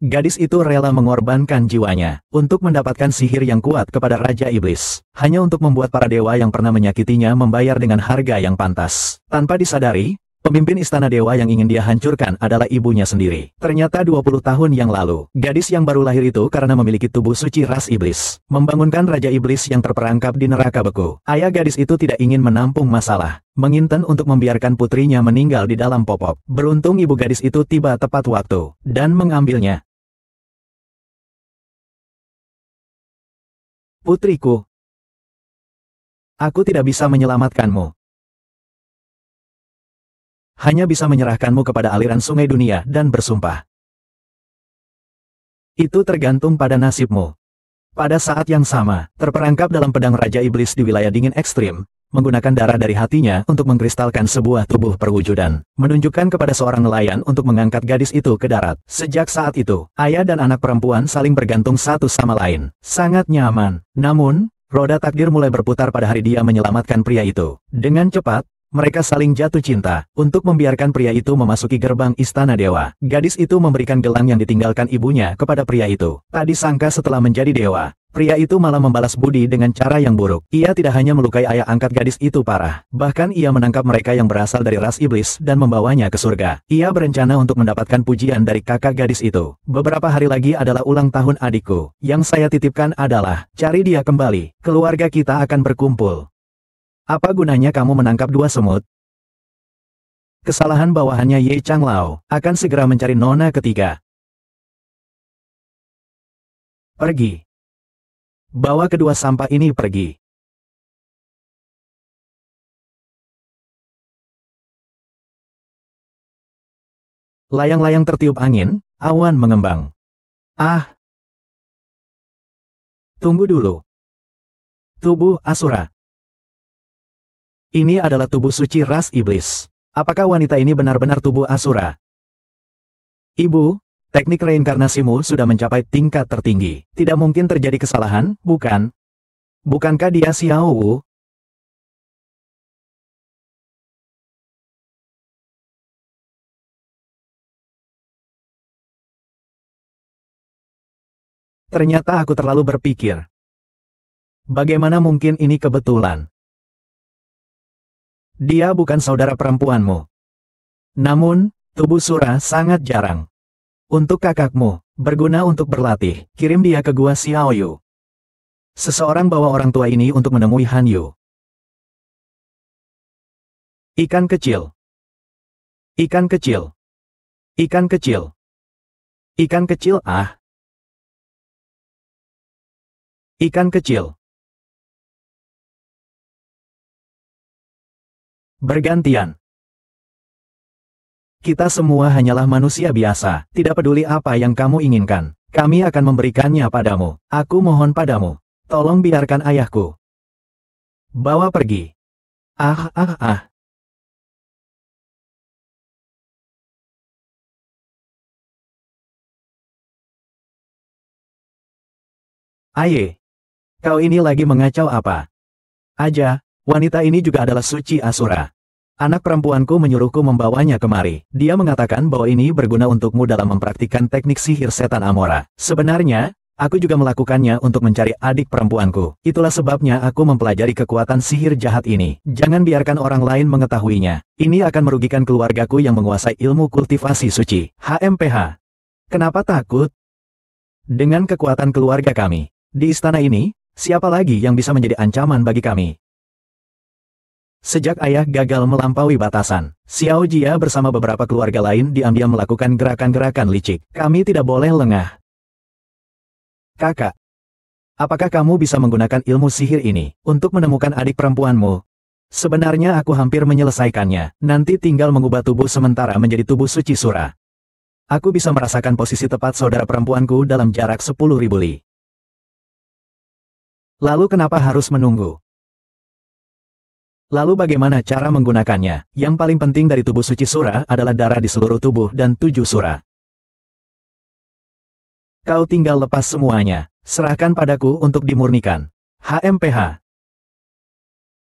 Gadis itu rela mengorbankan jiwanya untuk mendapatkan sihir yang kuat kepada Raja Iblis. Hanya untuk membuat para dewa yang pernah menyakitinya membayar dengan harga yang pantas. Tanpa disadari, pemimpin istana dewa yang ingin dia hancurkan adalah ibunya sendiri. Ternyata 20 tahun yang lalu, gadis yang baru lahir itu karena memiliki tubuh suci ras iblis, membangunkan Raja Iblis yang terperangkap di neraka beku. Ayah gadis itu tidak ingin menampung masalah, menginten untuk membiarkan putrinya meninggal di dalam popok. Beruntung ibu gadis itu tiba tepat waktu, dan mengambilnya. Putriku, aku tidak bisa menyelamatkanmu. Hanya bisa menyerahkanmu kepada aliran sungai dunia dan bersumpah. Itu tergantung pada nasibmu. Pada saat yang sama, terperangkap dalam pedang Raja Iblis di wilayah dingin ekstrim, menggunakan darah dari hatinya untuk mengkristalkan sebuah tubuh perwujudan, menunjukkan kepada seorang nelayan untuk mengangkat gadis itu ke darat. Sejak saat itu, ayah dan anak perempuan saling bergantung satu sama lain. Sangat nyaman. Namun, roda takdir mulai berputar pada hari dia menyelamatkan pria itu. Dengan cepat, mereka saling jatuh cinta. Untuk membiarkan pria itu memasuki gerbang istana dewa, gadis itu memberikan gelang yang ditinggalkan ibunya kepada pria itu. Tak disangka setelah menjadi dewa, pria itu malah membalas budi dengan cara yang buruk. Ia tidak hanya melukai ayah angkat gadis itu parah, bahkan ia menangkap mereka yang berasal dari ras iblis dan membawanya ke surga. Ia berencana untuk mendapatkan pujian dari kakak gadis itu. Beberapa hari lagi adalah ulang tahun adikku. Yang saya titipkan adalah, cari dia kembali. Keluarga kita akan berkumpul. Apa gunanya kamu menangkap dua semut? Kesalahan bawahannya Ye Changlao akan segera mencari nona ketiga. Pergi. Bawa kedua sampah ini pergi. Layang-layang tertiup angin, awan mengembang. Ah! Tunggu dulu. Tubuh Asura. Ini adalah tubuh suci ras iblis. Apakah wanita ini benar-benar tubuh Asura? Ibu, teknik reinkarnasimu sudah mencapai tingkat tertinggi. Tidak mungkin terjadi kesalahan, bukan? Bukankah dia Xiao Wu? Ternyata aku terlalu berpikir. Bagaimana mungkin ini kebetulan? Dia bukan saudara perempuanmu. Namun, tubuh Sura sangat jarang. Untuk kakakmu, berguna untuk berlatih, kirim dia ke gua Xiaoyu. Seseorang bawa orang tua ini untuk menemui Han Yu. Ikan kecil. Ikan kecil. Ikan kecil. Ikan kecil ah. Ikan kecil. Bergantian. Kita semua hanyalah manusia biasa, tidak peduli apa yang kamu inginkan. Kami akan memberikannya padamu. Aku mohon padamu. Tolong biarkan ayahku. Bawa pergi. Ah ah ah. Aye. Kau ini lagi mengacau apa? Aja, wanita ini juga adalah suci Asura. Anak perempuanku menyuruhku membawanya kemari. Dia mengatakan bahwa ini berguna untukmu dalam mempraktikkan teknik sihir setan Amora. Sebenarnya, aku juga melakukannya untuk mencari adik perempuanku. Itulah sebabnya aku mempelajari kekuatan sihir jahat ini. Jangan biarkan orang lain mengetahuinya. Ini akan merugikan keluargaku yang menguasai ilmu kultivasi suci. HMPH. Kenapa takut? Dengan kekuatan keluarga kami, di istana ini, siapa lagi yang bisa menjadi ancaman bagi kami? Sejak ayah gagal melampaui batasan, Xiao Jia bersama beberapa keluarga lain diam-diam melakukan gerakan-gerakan licik. Kami tidak boleh lengah. Kakak, apakah kamu bisa menggunakan ilmu sihir ini untuk menemukan adik perempuanmu? Sebenarnya aku hampir menyelesaikannya. Nanti tinggal mengubah tubuh sementara menjadi tubuh suci Sura. Aku bisa merasakan posisi tepat saudara perempuanku dalam jarak 10.000 li. Lalu kenapa harus menunggu? Lalu bagaimana cara menggunakannya? Yang paling penting dari tubuh suci Sura adalah darah di seluruh tubuh dan 7 Sura. Kau tinggal lepas semuanya. Serahkan padaku untuk dimurnikan. HMPH.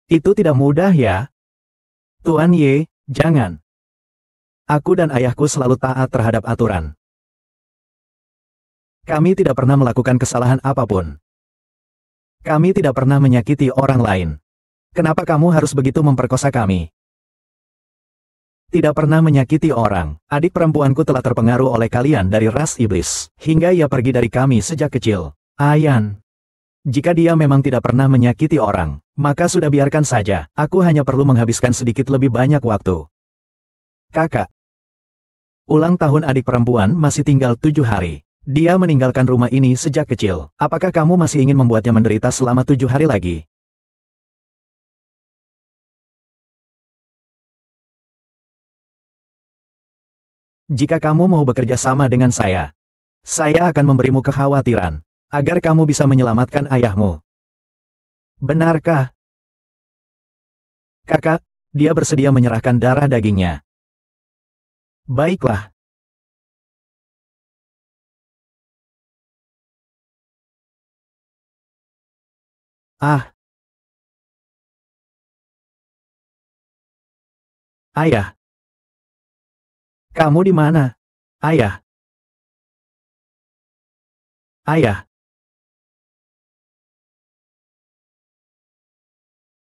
Itu tidak mudah ya? Tuan Ye, jangan. Aku dan ayahku selalu taat terhadap aturan. Kami tidak pernah melakukan kesalahan apapun. Kami tidak pernah menyakiti orang lain. Kenapa kamu harus begitu memperkosa kami? Tidak pernah menyakiti orang. Adik perempuanku telah terpengaruh oleh kalian dari ras iblis. Hingga ia pergi dari kami sejak kecil. Ayan. Jika dia memang tidak pernah menyakiti orang, maka sudah biarkan saja. Aku hanya perlu menghabiskan sedikit lebih banyak waktu. Kakak. Ulang tahun adik perempuan masih tinggal 7 hari. Dia meninggalkan rumah ini sejak kecil. Apakah kamu masih ingin membuatnya menderita selama 7 hari lagi? Jika kamu mau bekerja sama dengan saya akan memberimu kekhawatiran, agar kamu bisa menyelamatkan ayahmu. Benarkah? Kakak, dia bersedia menyerahkan darah dagingnya. Baiklah. Ah, ayah. Kamu di mana? Ayah. Ayah.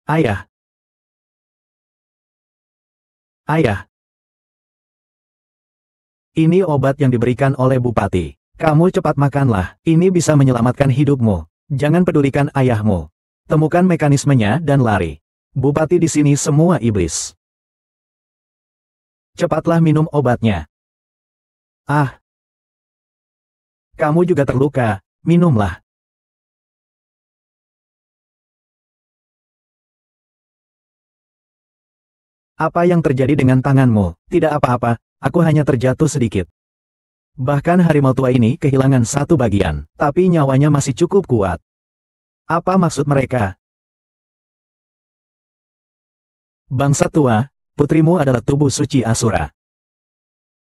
Ayah. Ayah. Ini obat yang diberikan oleh Bupati. Kamu cepat makanlah, ini bisa menyelamatkan hidupmu. Jangan pedulikan ayahmu. Temukan mekanismenya dan lari. Bupati di sini semua iblis. Cepatlah minum obatnya. Ah, kamu juga terluka, minumlah. Apa yang terjadi dengan tanganmu? Tidak apa-apa, aku hanya terjatuh sedikit. Bahkan harimau tua ini kehilangan satu bagian, tapi nyawanya masih cukup kuat. Apa maksud mereka? Bangsa tua, putrimu adalah tubuh suci Asura.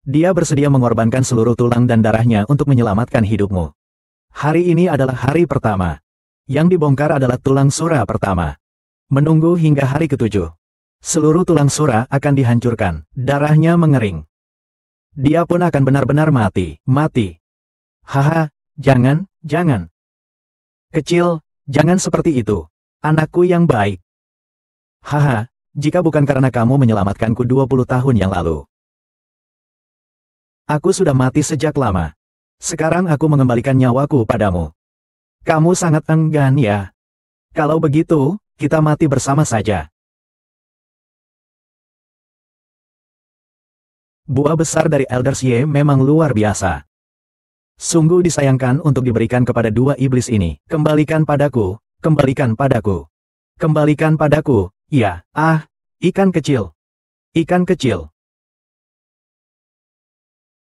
Dia bersedia mengorbankan seluruh tulang dan darahnya untuk menyelamatkan hidupmu. Hari ini adalah hari pertama. Yang dibongkar adalah tulang sura pertama. Menunggu hingga hari ketujuh. Seluruh tulang sura akan dihancurkan, darahnya mengering. Dia pun akan benar-benar mati, mati. Haha, jangan, jangan. Kecil, jangan seperti itu. Anakku yang baik. Haha, jika bukan karena kamu menyelamatkanku 20 tahun yang lalu. Aku sudah mati sejak lama. Sekarang aku mengembalikan nyawaku padamu. Kamu sangat enggan ya. Kalau begitu, kita mati bersama saja. Buah besar dari Elder Xie memang luar biasa. Sungguh disayangkan untuk diberikan kepada dua iblis ini. Kembalikan padaku, kembalikan padaku. Kembalikan padaku, ya, ikan kecil. Ikan kecil.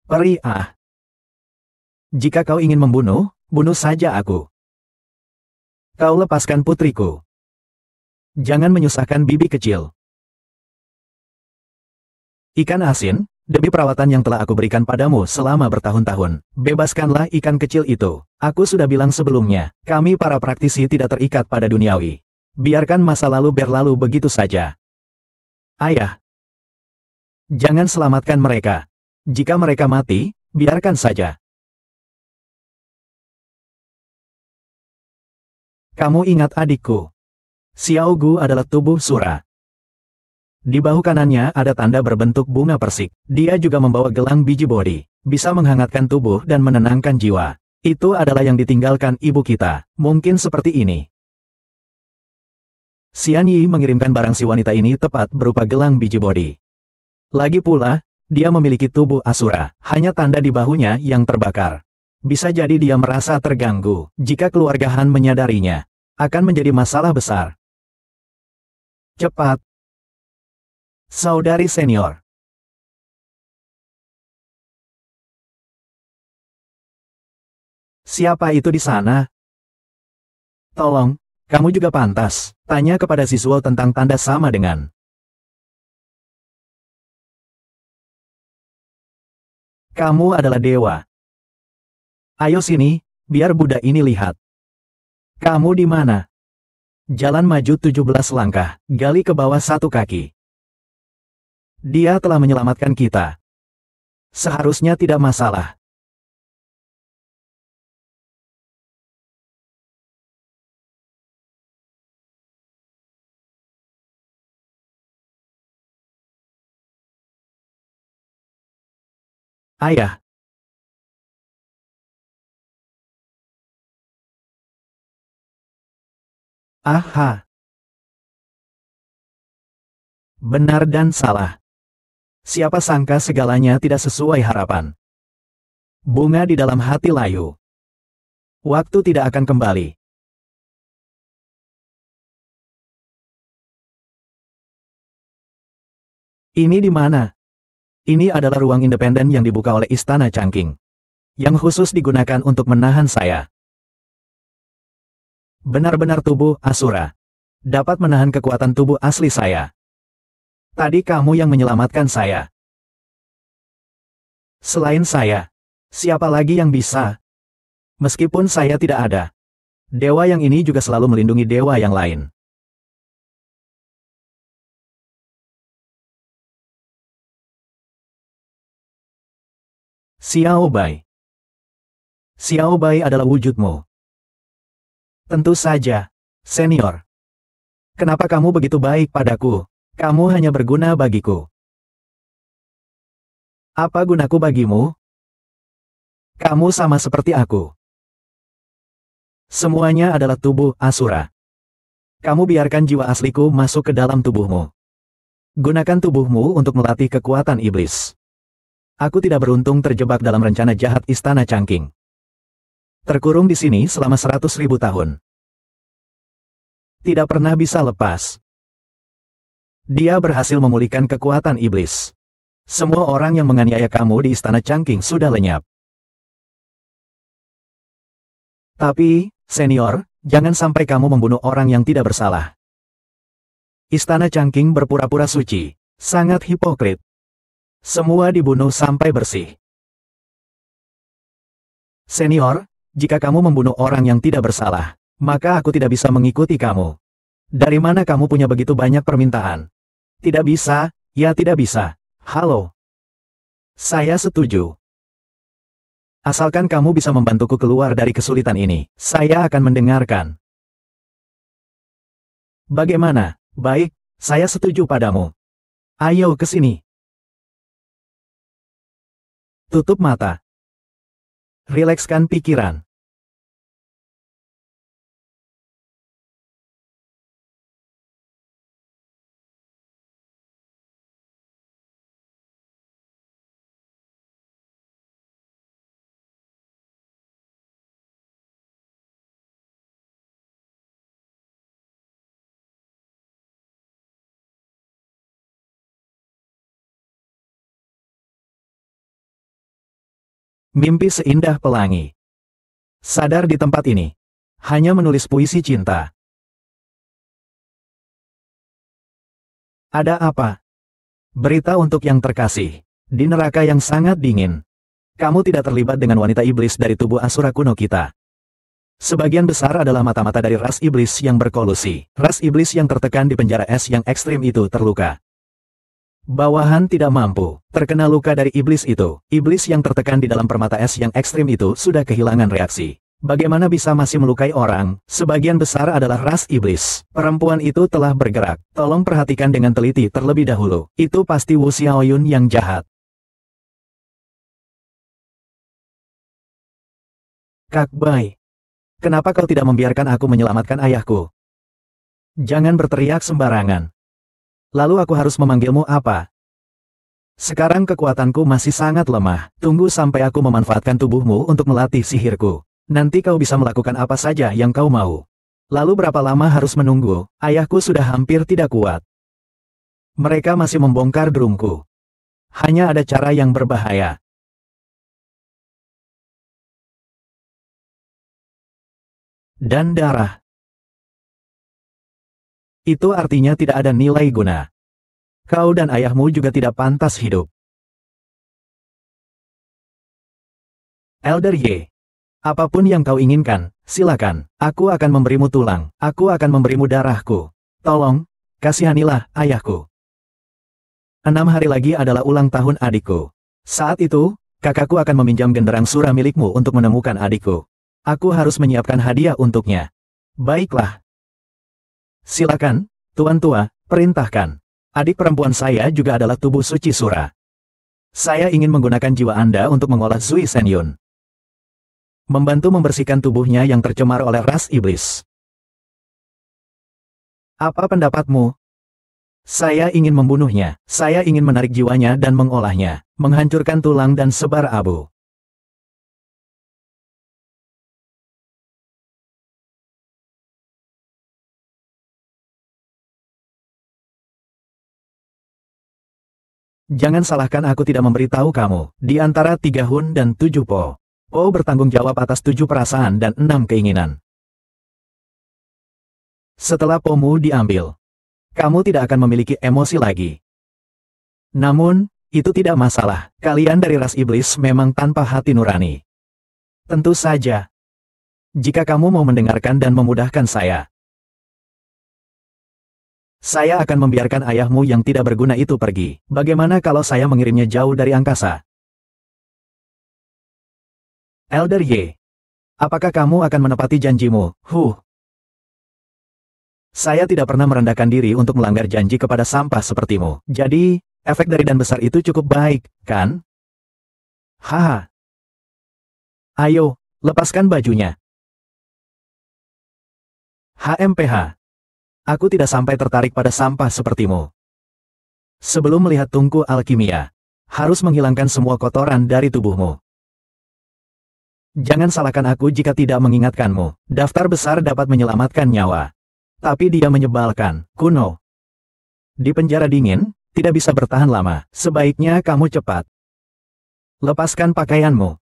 Peri Jika kau ingin membunuh, bunuh saja aku. Kau lepaskan putriku. Jangan menyusahkan bibi kecil. Ikan asin, demi perawatan yang telah aku berikan padamu selama bertahun-tahun, bebaskanlah ikan kecil itu. Aku sudah bilang sebelumnya, kami para praktisi tidak terikat pada duniawi. Biarkan masa lalu berlalu begitu saja. Ayah. Jangan selamatkan mereka. Jika mereka mati, biarkan saja. Kamu ingat adikku. Xiao Gu adalah tubuh sura. Di bahu kanannya ada tanda berbentuk bunga persik. Dia juga membawa gelang biji bodi. Bisa menghangatkan tubuh dan menenangkan jiwa. Itu adalah yang ditinggalkan ibu kita. Mungkin seperti ini. Xian Yi mengirimkan barang si wanita ini tepat berupa gelang biji bodi. Lagi pula, dia memiliki tubuh Asura. Hanya tanda di bahunya yang terbakar. Bisa jadi dia merasa terganggu. Jika keluarga Han menyadarinya, akan menjadi masalah besar. Cepat. Saudari senior. Siapa itu di sana? Tolong, kamu juga pantas. Tanya kepada siswa tentang tanda sama dengan. Kamu adalah dewa. Ayo sini, biar Buddha ini lihat. Kamu di mana? Jalan maju 17 langkah, gali ke bawah 1 kaki. Dia telah menyelamatkan kita. Seharusnya tidak masalah. Ayah. Aha. Benar dan salah. Siapa sangka segalanya tidak sesuai harapan. Bunga di dalam hati layu. Waktu tidak akan kembali. Ini di mana? Ini adalah ruang independen yang dibuka oleh Istana Changqing. Yang khusus digunakan untuk menahan saya. Benar-benar tubuh Asura. Dapat menahan kekuatan tubuh asli saya. Tadi kamu yang menyelamatkan saya. Selain saya, siapa lagi yang bisa? Meskipun saya tidak ada. Dewa yang ini juga selalu melindungi dewa yang lain. Xiao Bai. Xiao Bai adalah wujudmu. Tentu saja, senior. Kenapa kamu begitu baik padaku? Kamu hanya berguna bagiku. Apa gunaku bagimu? Kamu sama seperti aku. Semuanya adalah tubuh Asura. Kamu biarkan jiwa asliku masuk ke dalam tubuhmu. Gunakan tubuhmu untuk melatih kekuatan iblis. Aku tidak beruntung terjebak dalam rencana jahat Istana Changqing. Terkurung di sini selama 100.000 tahun. Tidak pernah bisa lepas. Dia berhasil memulihkan kekuatan iblis. Semua orang yang menganiaya kamu di Istana Changqing sudah lenyap. Tapi, senior, jangan sampai kamu membunuh orang yang tidak bersalah. Istana Changqing berpura-pura suci, sangat hipokrit. Semua dibunuh sampai bersih. Senior, jika kamu membunuh orang yang tidak bersalah, maka aku tidak bisa mengikuti kamu. Dari mana kamu punya begitu banyak permintaan? Tidak bisa, ya tidak bisa. Halo. Saya setuju. Asalkan kamu bisa membantuku keluar dari kesulitan ini, saya akan mendengarkan. Bagaimana? Baik, saya setuju padamu. Ayo ke sini. Tutup mata. Rilekskan pikiran. Mimpi seindah pelangi. Sadar di tempat ini. Hanya menulis puisi cinta. Ada apa? Berita untuk yang terkasih. Di neraka yang sangat dingin. Kamu tidak terlibat dengan wanita iblis dari tubuh Asura kuno kita. Sebagian besar adalah mata-mata dari ras iblis yang berkolusi. Ras iblis yang tertekan di penjara es yang ekstrim itu terluka. Bawahan tidak mampu, terkena luka dari iblis itu. Iblis yang tertekan di dalam permata es yang ekstrim itu sudah kehilangan reaksi. Bagaimana bisa masih melukai orang? Sebagian besar adalah ras iblis. Perempuan itu telah bergerak. Tolong perhatikan dengan teliti terlebih dahulu. Itu pasti Wu Xiaoyun yang jahat. Kak Bai. Kenapa kau tidak membiarkan aku menyelamatkan ayahku? Jangan berteriak sembarangan. Lalu aku harus memanggilmu apa? Sekarang kekuatanku masih sangat lemah. Tunggu sampai aku memanfaatkan tubuhmu untuk melatih sihirku. Nanti kau bisa melakukan apa saja yang kau mau. Lalu berapa lama harus menunggu? Ayahku sudah hampir tidak kuat. Mereka masih membongkar drumku. Hanya ada cara yang berbahaya. Dan darah. Itu artinya tidak ada nilai guna. Kau dan ayahmu juga tidak pantas hidup. Elder Ye. Apapun yang kau inginkan, silakan. Aku akan memberimu tulang. Aku akan memberimu darahku. Tolong, kasihanilah ayahku. 6 hari lagi adalah ulang tahun adikku. Saat itu, kakakku akan meminjam genderang surah milikmu untuk menemukan adikku. Aku harus menyiapkan hadiah untuknya. Baiklah. Silakan, Tuan Tua, perintahkan. Adik perempuan saya juga adalah tubuh suci Sura. Saya ingin menggunakan jiwa Anda untuk mengolah Zui Shenyun. Membantu membersihkan tubuhnya yang tercemar oleh ras iblis. Apa pendapatmu? Saya ingin membunuhnya. Saya ingin menarik jiwanya dan mengolahnya. Menghancurkan tulang dan sebar abu. Jangan salahkan aku tidak memberitahu kamu. Di antara 3 Hun dan 7 Po. Po bertanggung jawab atas 7 perasaan dan 6 keinginan. Setelah Pomu diambil, kamu tidak akan memiliki emosi lagi. Namun, itu tidak masalah. Kalian dari ras iblis memang tanpa hati nurani. Tentu saja. Jika kamu mau mendengarkan dan memudahkan saya akan membiarkan ayahmu yang tidak berguna itu pergi. Bagaimana kalau saya mengirimnya jauh dari angkasa? Elder Ye, apakah kamu akan menepati janjimu? Saya tidak pernah merendahkan diri untuk melanggar janji kepada sampah sepertimu. Jadi, efek dari dan besar itu cukup baik, kan? Haha. Ayo, lepaskan bajunya. HMPH. Aku tidak sampai tertarik pada sampah sepertimu. Sebelum melihat tungku alkimia, harus menghilangkan semua kotoran dari tubuhmu. Jangan salahkan aku jika tidak mengingatkanmu. Daftar besar dapat menyelamatkan nyawa. Tapi dia menyebalkan, kuno. Di penjara dingin, tidak bisa bertahan lama. Sebaiknya kamu cepat. Lepaskan pakaianmu.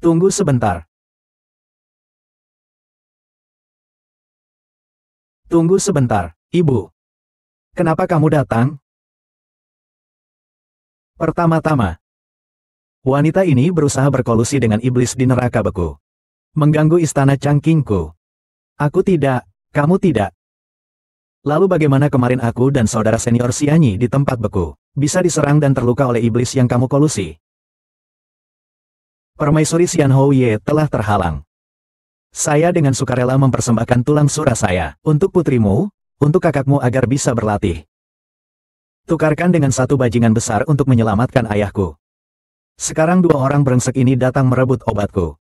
Tunggu sebentar. Tunggu sebentar, Ibu. Kenapa kamu datang? Pertama-tama, wanita ini berusaha berkolusi dengan iblis di neraka beku. Mengganggu istana Changqingku. Aku tidak, kamu tidak. Lalu bagaimana kemarin aku dan saudara senior Xianyi di tempat beku? Bisa diserang dan terluka oleh iblis yang kamu kolusi. Permaisuri Xianhou Ye telah terhalang. Saya dengan sukarela mempersembahkan tulang surah saya untuk putrimu, untuk kakakmu agar bisa berlatih. Tukarkan dengan 1 bajingan besar untuk menyelamatkan ayahku. Sekarang 2 orang brengsek ini datang merebut obatku.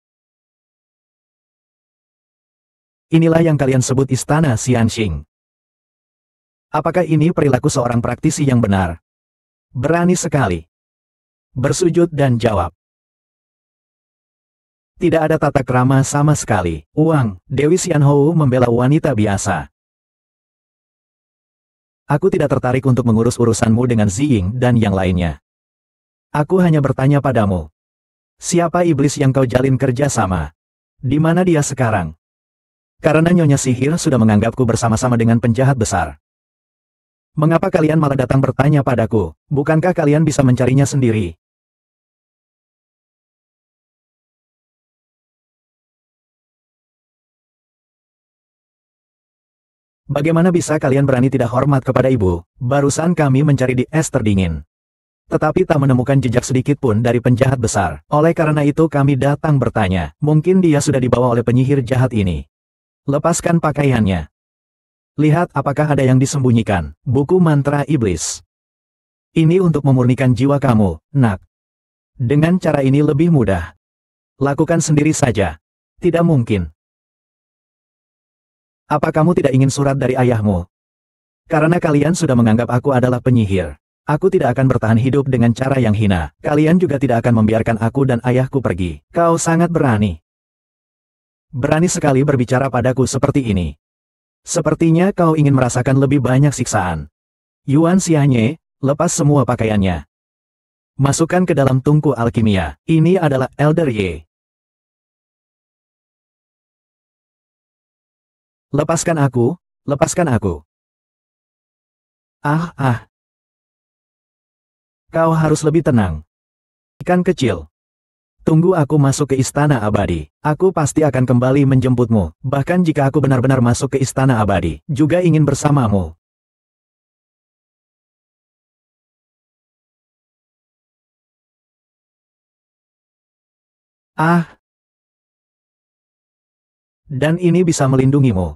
Inilah yang kalian sebut istana Xianxing. Apakah ini perilaku seorang praktisi yang benar? Berani sekali. Bersujud dan jawab. Tidak ada tata krama sama sekali. Uang, Dewi Xianhou membela wanita biasa. Aku tidak tertarik untuk mengurus urusanmu dengan Ziying dan yang lainnya. Aku hanya bertanya padamu. Siapa iblis yang kau jalin kerja sama? Di mana dia sekarang? Karena Nyonya Sihir sudah menganggapku bersama-sama dengan penjahat besar. Mengapa kalian malah datang bertanya padaku? Bukankah kalian bisa mencarinya sendiri? Bagaimana bisa kalian berani tidak hormat kepada ibu? Barusan kami mencari di es terdingin. Tetapi tak menemukan jejak sedikit pun dari penjahat besar. Oleh karena itu kami datang bertanya. Mungkin dia sudah dibawa oleh penyihir jahat ini. Lepaskan pakaiannya. Lihat apakah ada yang disembunyikan. Buku mantra iblis. Ini untuk memurnikan jiwa kamu, nak. Dengan cara ini lebih mudah. Lakukan sendiri saja. Tidak mungkin. Apa kamu tidak ingin surat dari ayahmu? Karena kalian sudah menganggap aku adalah penyihir. Aku tidak akan bertahan hidup dengan cara yang hina. Kalian juga tidak akan membiarkan aku dan ayahku pergi. Kau sangat berani. Berani sekali berbicara padaku seperti ini. Sepertinya kau ingin merasakan lebih banyak siksaan. Yuan Xianye, lepas semua pakaiannya. Masukkan ke dalam tungku alkimia. Ini adalah Elder Ye. Lepaskan aku, lepaskan aku. Kau harus lebih tenang. Ikan kecil. Tunggu aku masuk ke istana abadi. Aku pasti akan kembali menjemputmu. Bahkan jika aku benar-benar masuk ke istana abadi, juga ingin bersamamu. Dan ini bisa melindungimu.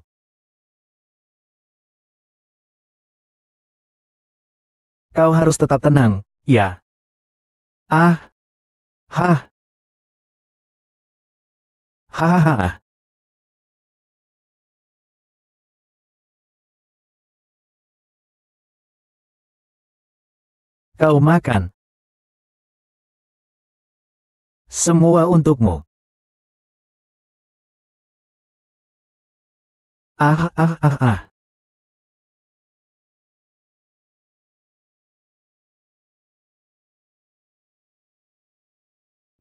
Kau harus tetap tenang, ya. Ah, hah, hahaha. Kau makan. Semua untukmu. Ah, ah, ah, ah.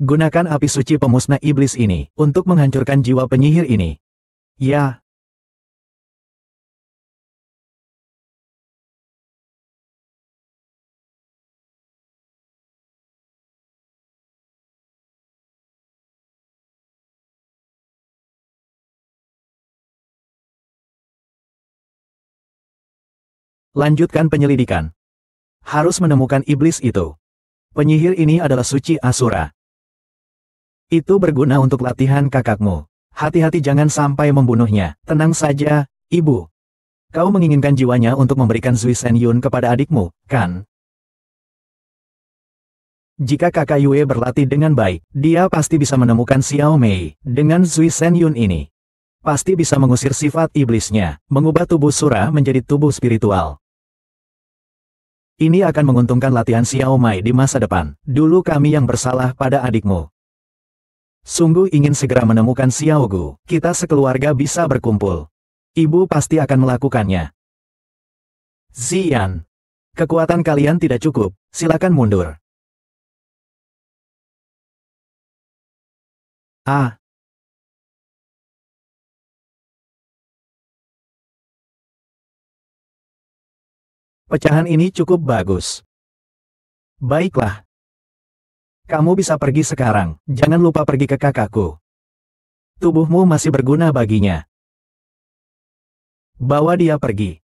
Gunakan api suci pemusnah iblis ini untuk menghancurkan jiwa penyihir ini. Ya, lanjutkan penyelidikan. Harus menemukan iblis itu. Penyihir ini adalah suci Asura. Itu berguna untuk latihan kakakmu. Hati-hati jangan sampai membunuhnya. Tenang saja, ibu. Kau menginginkan jiwanya untuk memberikan Zui Shen Yun kepada adikmu, kan? Jika kakak Yue berlatih dengan baik, dia pasti bisa menemukan Xiao Mei. Dengan Zui Shen Yun ini, pasti bisa mengusir sifat iblisnya, mengubah tubuh Sura menjadi tubuh spiritual. Ini akan menguntungkan latihan Xiao Mei di masa depan. Dulu kami yang bersalah pada adikmu. Sungguh ingin segera menemukan Xiao Gu. Kita sekeluarga bisa berkumpul. Ibu pasti akan melakukannya. Ziyan. Kekuatan kalian tidak cukup. Silakan mundur. Ah. Pecahan ini cukup bagus. Baiklah. Kamu bisa pergi sekarang. Jangan lupa pergi ke kakakku. Tubuhmu masih berguna baginya. Bawa dia pergi.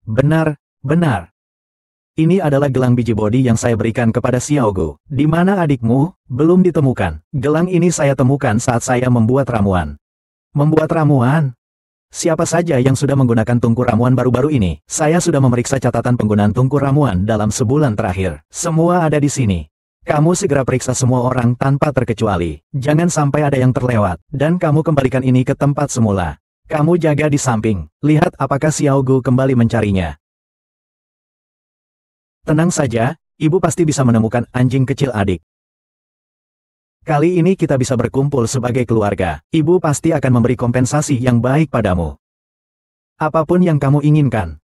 Benar, benar. Ini adalah gelang biji bodi yang saya berikan kepada Xiaogu. Di mana adikmu? Belum ditemukan. Gelang ini saya temukan saat saya membuat ramuan. Membuat ramuan? Siapa saja yang sudah menggunakan tungku ramuan baru-baru ini? Saya sudah memeriksa catatan penggunaan tungku ramuan dalam sebulan terakhir. Semua ada di sini. Kamu segera periksa semua orang tanpa terkecuali. Jangan sampai ada yang terlewat. Dan kamu kembalikan ini ke tempat semula. Kamu jaga di samping. Lihat apakah Xiaogu kembali mencarinya. Tenang saja, ibu pasti bisa menemukan anjing kecil adik. Kali ini kita bisa berkumpul sebagai keluarga. Ibu pasti akan memberi kompensasi yang baik padamu. Apapun yang kamu inginkan.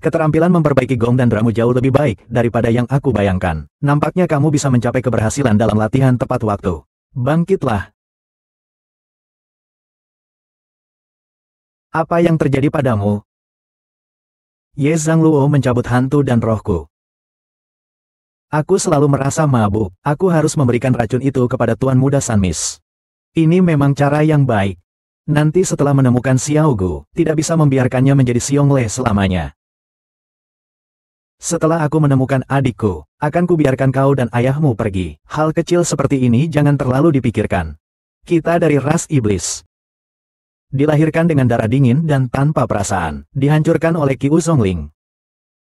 Keterampilan memperbaiki gong dan dramu jauh lebih baik daripada yang aku bayangkan. Nampaknya kamu bisa mencapai keberhasilan dalam latihan tepat waktu. Bangkitlah. Apa yang terjadi padamu? Ye Zhangluo mencabut hantu dan rohku. Aku selalu merasa mabuk. Aku harus memberikan racun itu kepada Tuan Muda Sanmis. Ini memang cara yang baik. Nanti setelah menemukan Xiaogu, tidak bisa membiarkannya menjadi Xiongle selamanya. Setelah aku menemukan adikku, akan kubiarkan kau dan ayahmu pergi. Hal kecil seperti ini jangan terlalu dipikirkan. Kita dari ras iblis. Dilahirkan dengan darah dingin dan tanpa perasaan. Dihancurkan oleh Qiu Zhongling.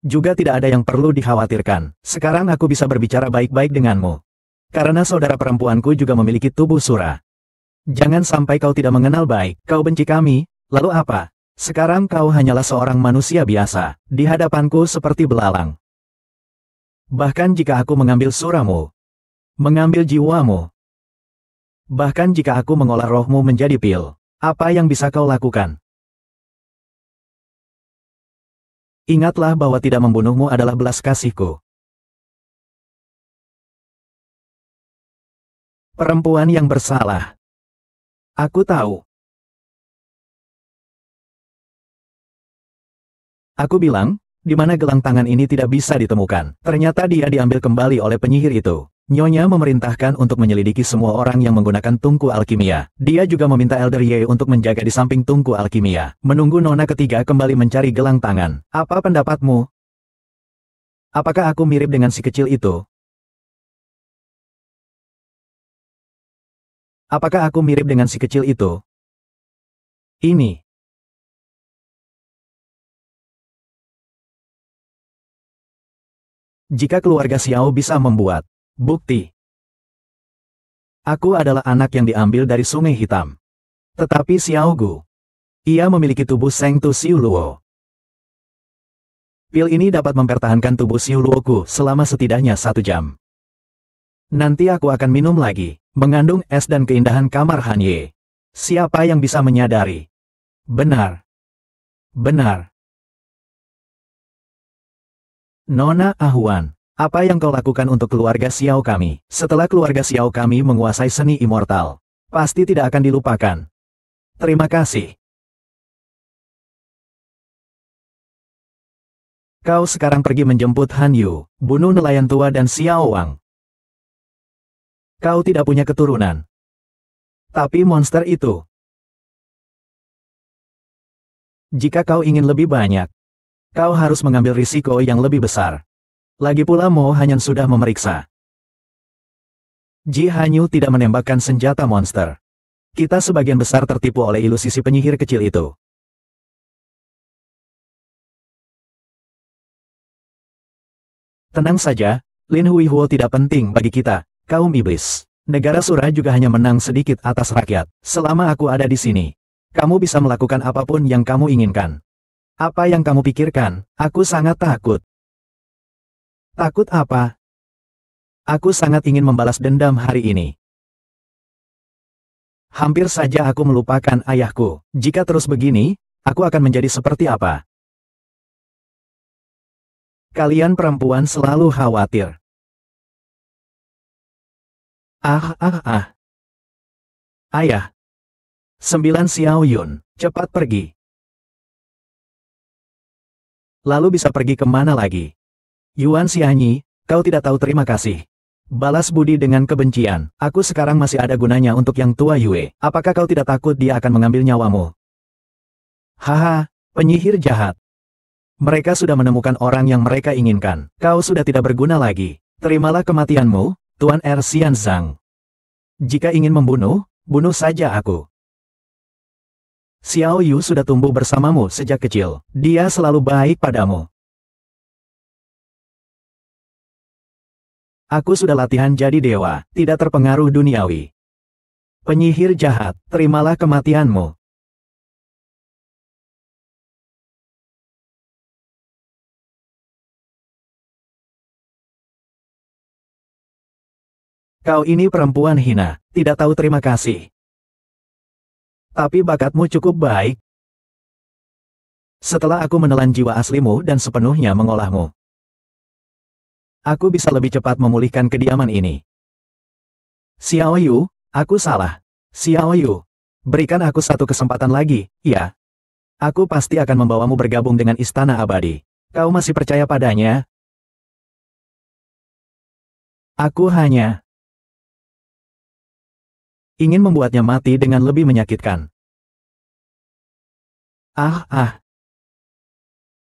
Juga tidak ada yang perlu dikhawatirkan. Sekarang aku bisa berbicara baik-baik denganmu. Karena saudara perempuanku juga memiliki tubuh Sura. Jangan sampai kau tidak mengenal baik. Kau benci kami, lalu apa? Sekarang kau hanyalah seorang manusia biasa. Di hadapanku seperti belalang. Bahkan jika aku mengambil suramu. Mengambil jiwamu. Bahkan jika aku mengolah rohmu menjadi pil. Apa yang bisa kau lakukan? Ingatlah bahwa tidak membunuhmu adalah belas kasihku. Perempuan yang bersalah. Aku tahu. Aku bilang, di mana gelang tangan ini tidak bisa ditemukan. Ternyata dia diambil kembali oleh penyihir itu. Nyonya memerintahkan untuk menyelidiki semua orang yang menggunakan tungku alkimia. Dia juga meminta Elder Ye untuk menjaga di samping tungku alkimia. Menunggu nona ketiga kembali mencari gelang tangan. Apa pendapatmu? Apakah aku mirip dengan si kecil itu? Apakah aku mirip dengan si kecil itu? Ini. Jika keluarga Xiao bisa membuat bukti. Aku adalah anak yang diambil dari Sungai Hitam. Tetapi Xiao Gu. Ia memiliki tubuh Seng Tu Xiu Luo. Pil ini dapat mempertahankan tubuh Xiu Luoku selama setidaknya 1 jam. Nanti aku akan minum lagi. Mengandung es dan keindahan kamar Han Ye. Siapa yang bisa menyadari? Benar. Benar. Nona Ahuan, apa yang kau lakukan untuk keluarga Xiao kami? Setelah keluarga Xiao kami menguasai seni immortal, pasti tidak akan dilupakan. Terima kasih. Kau sekarang pergi menjemput Han Yu, bunuh nelayan tua dan Xiao Wang. Kau tidak punya keturunan. Tapi monster itu. Jika kau ingin lebih banyak, kau harus mengambil risiko yang lebih besar. Lagi pula Mo Hanyan sudah memeriksa. Ji Hanyu tidak menembakkan senjata monster. Kita sebagian besar tertipu oleh ilusi si penyihir kecil itu. Tenang saja, Lin Huihuo tidak penting bagi kita, kaum iblis. Negara Sura juga hanya menang sedikit atas rakyat. Selama aku ada di sini, kamu bisa melakukan apapun yang kamu inginkan. Apa yang kamu pikirkan? Aku sangat takut. Takut apa? Aku sangat ingin membalas dendam hari ini. Hampir saja aku melupakan ayahku. Jika terus begini, aku akan menjadi seperti apa? Kalian perempuan selalu khawatir. Ayah. 9 Xiao Yun, cepat pergi. Lalu bisa pergi kemana lagi? Yuan Xianyi, kau tidak tahu terima kasih. Balas budi dengan kebencian. Aku sekarang masih ada gunanya untuk yang tua Yue. Apakah kau tidak takut dia akan mengambil nyawamu? Haha, penyihir jahat. Mereka sudah menemukan orang yang mereka inginkan. Kau sudah tidak berguna lagi. Terimalah kematianmu, Tuan Er Xianzang. Jika ingin membunuh, bunuh saja aku. Xiao Yu sudah tumbuh bersamamu sejak kecil. Dia selalu baik padamu. Aku sudah latihan jadi dewa, tidak terpengaruh duniawi. Penyihir jahat, terimalah kematianmu. Kau ini perempuan hina, tidak tahu terima kasih. Tapi bakatmu cukup baik. Setelah aku menelan jiwa aslimu dan sepenuhnya mengolahmu, aku bisa lebih cepat memulihkan kediaman ini. Xiao Yu, aku salah. Xiao Yu, berikan aku satu kesempatan lagi, ya. Aku pasti akan membawamu bergabung dengan Istana Abadi. Kau masih percaya padanya? Aku hanya ingin membuatnya mati dengan lebih menyakitkan.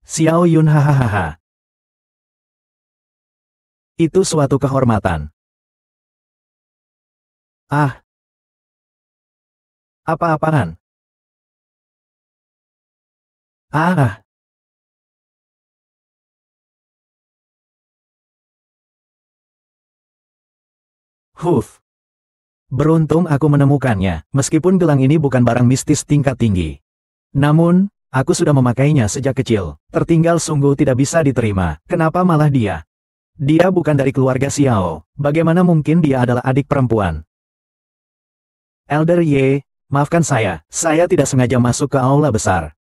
Xiao Yun hahaha. Itu suatu kehormatan. Apa-apaan? Beruntung aku menemukannya, meskipun gelang ini bukan barang mistis tingkat tinggi. Namun, aku sudah memakainya sejak kecil. Tertinggal sungguh tidak bisa diterima. Kenapa malah dia? Dia bukan dari keluarga Xiao. Bagaimana mungkin dia adalah adik perempuan? Elder Ye, maafkan saya tidak sengaja masuk ke aula besar.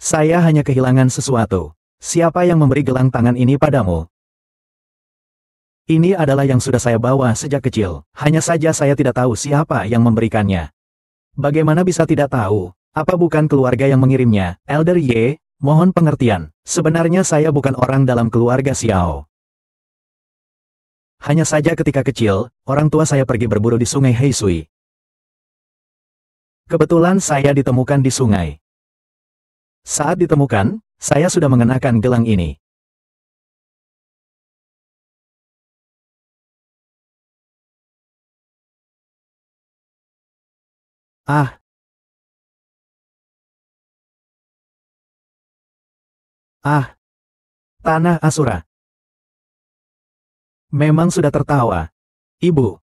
Saya hanya kehilangan sesuatu. Siapa yang memberi gelang tangan ini padamu? Ini adalah yang sudah saya bawa sejak kecil. Hanya saja saya tidak tahu siapa yang memberikannya. Bagaimana bisa tidak tahu? Apa bukan keluarga yang mengirimnya? Elder Ye, mohon pengertian. Sebenarnya saya bukan orang dalam keluarga Xiao. Hanya saja ketika kecil, orang tua saya pergi berburu di sungai Heisui. Kebetulan saya ditemukan di sungai. Saat ditemukan, saya sudah mengenakan gelang ini. Ah, tanah Asura. Memang sudah tertawa. Ibu.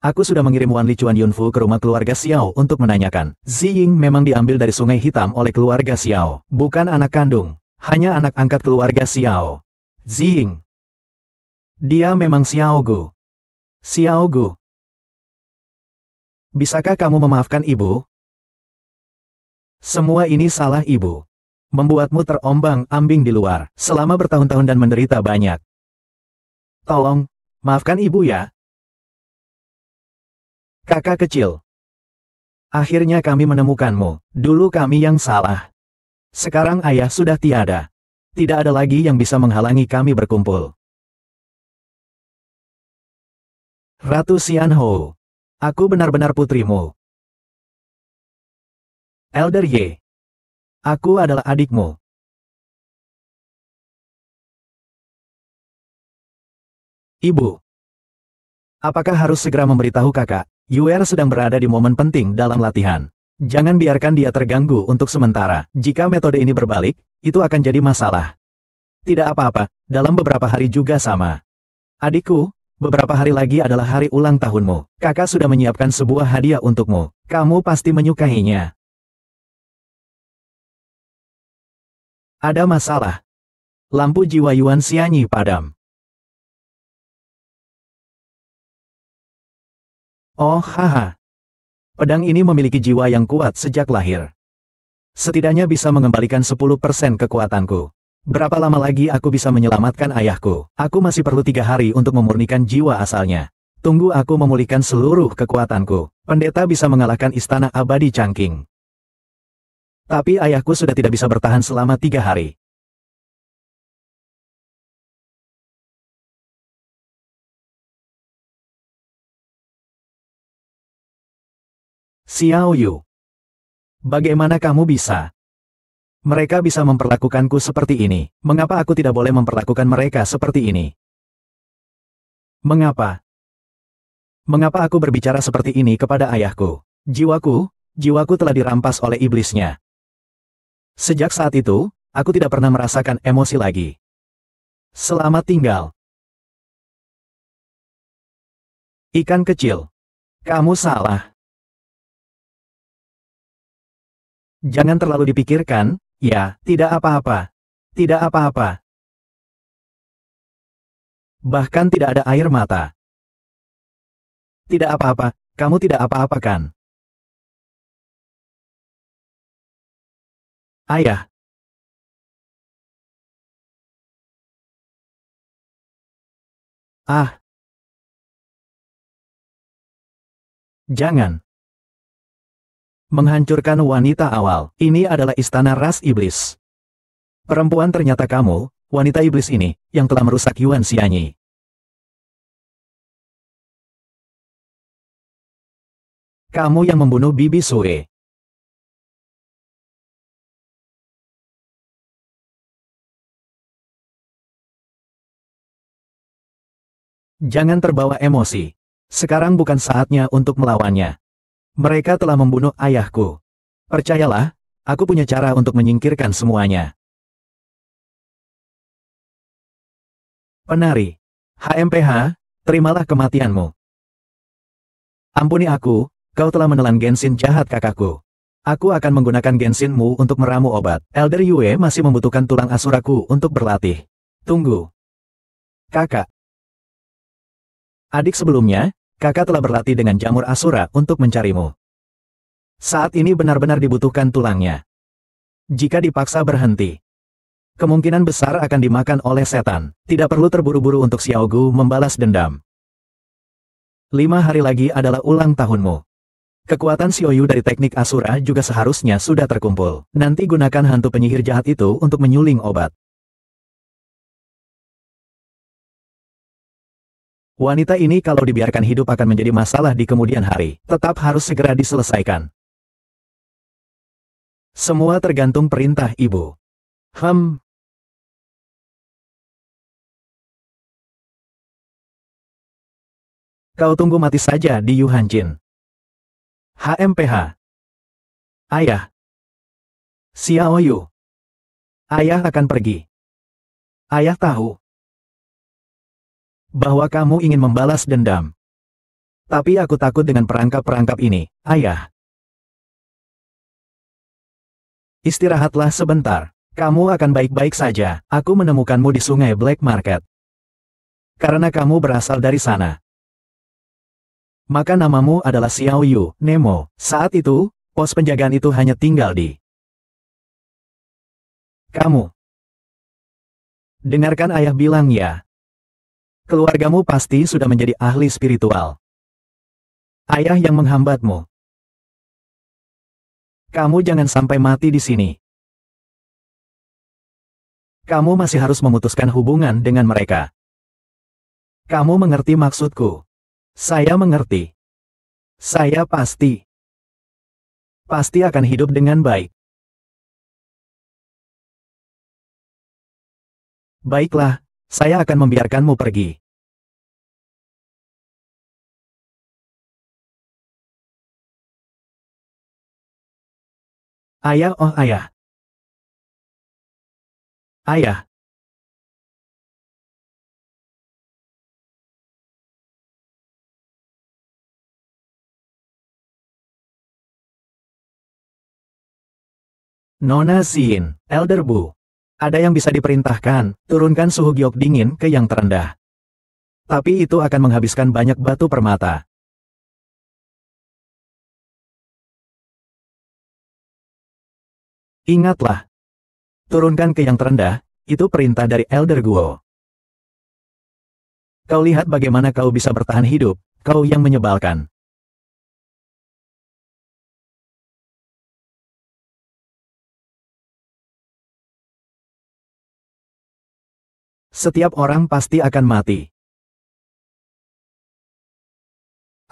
Aku sudah mengirim Wan Li Chuan Yunfu ke rumah keluarga Xiao untuk menanyakan. Ziying memang diambil dari Sungai Hitam oleh keluarga Xiao. Bukan anak kandung. Hanya anak angkat keluarga Xiao. Ziying. Dia memang Xiao Gu. Xiao Gu. Bisakah kamu memaafkan ibu? Semua ini salah ibu. Membuatmu terombang-ambing di luar, selama bertahun-tahun dan menderita banyak. Tolong, maafkan ibu ya. Kakak kecil. Akhirnya kami menemukanmu. Dulu kami yang salah. Sekarang ayah sudah tiada. Tidak ada lagi yang bisa menghalangi kami berkumpul. Ratu Xianhou. Aku benar-benar putrimu. Elder Ye. Aku adalah adikmu. Ibu. Apakah harus segera memberitahu kakak? Yuer sedang berada di momen penting dalam latihan. Jangan biarkan dia terganggu untuk sementara. Jika metode ini berbalik, itu akan jadi masalah. Tidak apa-apa, dalam beberapa hari juga sama. Adikku, beberapa hari lagi adalah hari ulang tahunmu. Kakak sudah menyiapkan sebuah hadiah untukmu. Kamu pasti menyukainya. Ada masalah. Lampu jiwa Yuan Xianyi padam. Oh haha. Pedang ini memiliki jiwa yang kuat sejak lahir. Setidaknya bisa mengembalikan 10% kekuatanku. Berapa lama lagi aku bisa menyelamatkan ayahku? Aku masih perlu 3 hari untuk memurnikan jiwa asalnya. Tunggu aku memulihkan seluruh kekuatanku. Pendeta bisa mengalahkan istana abadi Changqing. Tapi ayahku sudah tidak bisa bertahan selama 3 hari. Xiao Yu. Bagaimana kamu bisa? Mereka bisa memperlakukanku seperti ini. Mengapa aku tidak boleh memperlakukan mereka seperti ini? Mengapa? Mengapa aku berbicara seperti ini kepada ayahku? Jiwaku telah dirampas oleh iblisnya. Sejak saat itu, aku tidak pernah merasakan emosi lagi. Selamat tinggal. Ikan kecil. Kamu salah. Jangan terlalu dipikirkan, ya, tidak apa-apa. Tidak apa-apa. Bahkan tidak ada air mata. Tidak apa-apa, kamu tidak apa-apa kan? Ayah. Ah. Jangan. Menghancurkan wanita awal. Ini adalah istana ras iblis. Perempuan ternyata kamu, wanita iblis ini, yang telah merusak Yuan Xianyi. Kamu yang membunuh Bibi Sue. Jangan terbawa emosi. Sekarang bukan saatnya untuk melawannya. Mereka telah membunuh ayahku. Percayalah, aku punya cara untuk menyingkirkan semuanya. Penari. HMPH, terimalah kematianmu. Ampuni aku, kau telah menelan Genshin jahat kakakku. Aku akan menggunakan Genshinmu untuk meramu obat. Elder Yue masih membutuhkan tulang asuraku untuk berlatih. Tunggu. Kakak. Adik sebelumnya, kakak telah berlatih dengan jamur asura untuk mencarimu. Saat ini benar-benar dibutuhkan tulangnya. Jika dipaksa berhenti, kemungkinan besar akan dimakan oleh setan. Tidak perlu terburu-buru untuk Xiao Gu membalas dendam. 5 hari lagi adalah ulang tahunmu. Kekuatan Xiaoyu dari teknik Asura juga seharusnya sudah terkumpul. Nanti gunakan hantu penyihir jahat itu untuk menyuling obat. Wanita ini kalau dibiarkan hidup akan menjadi masalah di kemudian hari. Tetap harus segera diselesaikan. Semua tergantung perintah ibu. Kau tunggu mati saja di Yuhanjin. HMPH. Ayah. Xiaoyu. Ayah akan pergi. Ayah tahu bahwa kamu ingin membalas dendam. Tapi aku takut dengan perangkap-perangkap ini, ayah. Istirahatlah sebentar. Kamu akan baik-baik saja. Aku menemukanmu di sungai Black Market. Karena kamu berasal dari sana. Maka namamu adalah Xiaoyu, Nemo. Saat itu, pos penjagaan itu hanya tinggal di kamu. Dengarkan ayah bilang ya. Keluargamu pasti sudah menjadi ahli spiritual. Ayah yang menghambatmu. Kamu jangan sampai mati di sini. Kamu masih harus memutuskan hubungan dengan mereka. Kamu mengerti maksudku? Saya mengerti. Saya pasti akan hidup dengan baik. Baiklah, saya akan membiarkanmu pergi. Ayah, oh ayah. Ayah. Nona Xin, Elder Bu. Ada yang bisa diperintahkan, turunkan suhu giok dingin ke yang terendah. Tapi itu akan menghabiskan banyak batu permata. Ingatlah. Turunkan ke yang terendah, itu perintah dari Elder Guo. Kau lihat bagaimana kau bisa bertahan hidup, kau yang menyebalkan. Setiap orang pasti akan mati.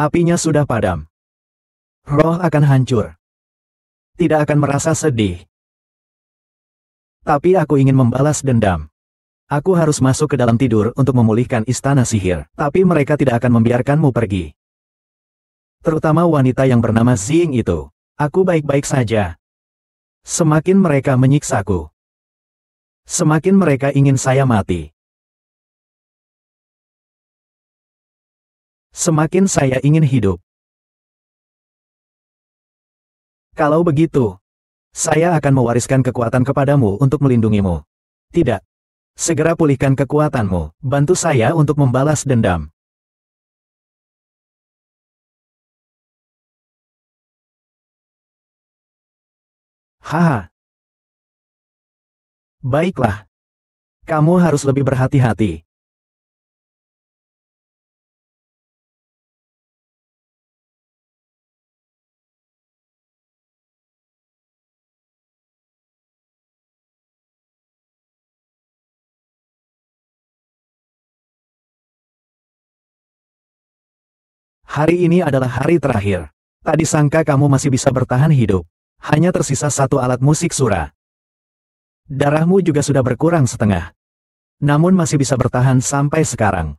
Apinya sudah padam. Roh akan hancur. Tidak akan merasa sedih. Tapi aku ingin membalas dendam. Aku harus masuk ke dalam tidur untuk memulihkan istana sihir. Tapi mereka tidak akan membiarkanmu pergi. Terutama wanita yang bernama Xing itu. Aku baik-baik saja. Semakin mereka menyiksaku, semakin mereka ingin saya mati. Semakin saya ingin hidup. Kalau begitu, saya akan mewariskan kekuatan kepadamu untuk melindungimu. Tidak. Segera pulihkan kekuatanmu. Bantu saya untuk membalas dendam. Haha. Baiklah. Kamu harus lebih berhati-hati. Hari ini adalah hari terakhir. Tak disangka kamu masih bisa bertahan hidup. Hanya tersisa satu alat musik sura. Darahmu juga sudah berkurang setengah. Namun masih bisa bertahan sampai sekarang.